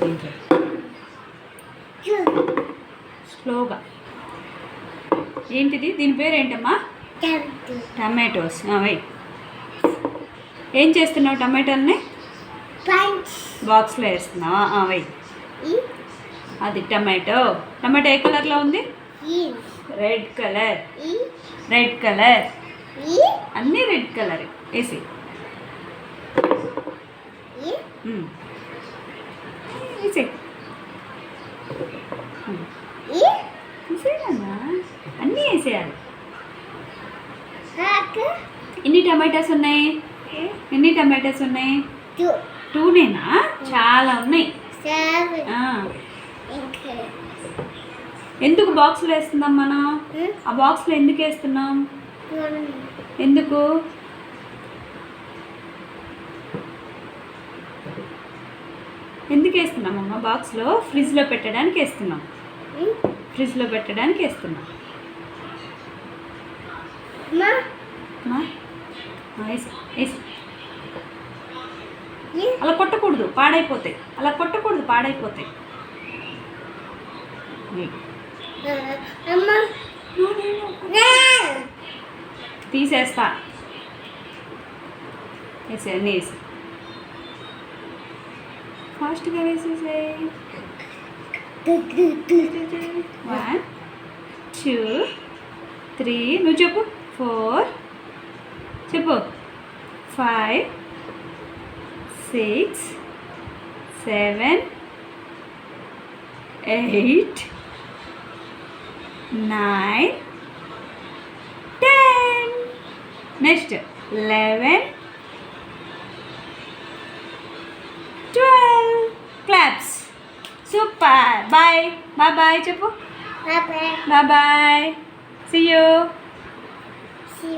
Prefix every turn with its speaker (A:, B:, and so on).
A: దీంట్లో స్లోగా. ఏంటిది? దీని పేరు ఏంటమ్మా? టమాటోస్. వై ఏం చేస్తున్నావు? టమాటోల్ని బాక్స్లో వేస్తున్నావా? వై అది టమాటో. టమాటో ఏ కలర్లో ఉంది? Red colour. Red colour. అన్నీ రెడ్ కలర్. వేసి వేసేయాలన్నా, అన్నీ వేసేయాలి. ఎన్ని టమాటాస్ ఉన్నాయి? ఎన్ని టమాటాస్ ఉన్నాయి? 2నేనా? చాలా ఉన్నాయి. ఎందుకు బాక్స్లో వేస్తున్నాం మనం? ఆ బాక్స్లో ఎందుకు వేస్తున్నాం? ఎందుకు? ఎందుకు వేస్తున్నామమ్మా బాక్స్లో? ఫ్రిడ్జ్లో పెట్టడానికి వేస్తున్నాం. ఫ్రిడ్జ్లో పెట్టడానికి వేస్తున్నాం. అలా కొట్టకూడదు, పాడైపోతాయి. అలా కొట్టకూడదు, పాడైపోతాయి. తీసేస్తా. వేసే, అన్నీ వేసి ఫాస్ట్గా వేసేసే. 1 2 3 నువ్వు చెప్పు. 4 చెప్పు. 5 6 7 8 9 10. Next 11 12. Claps. Super. Bye. Bye bye చెప్పు. Bye bye. See you.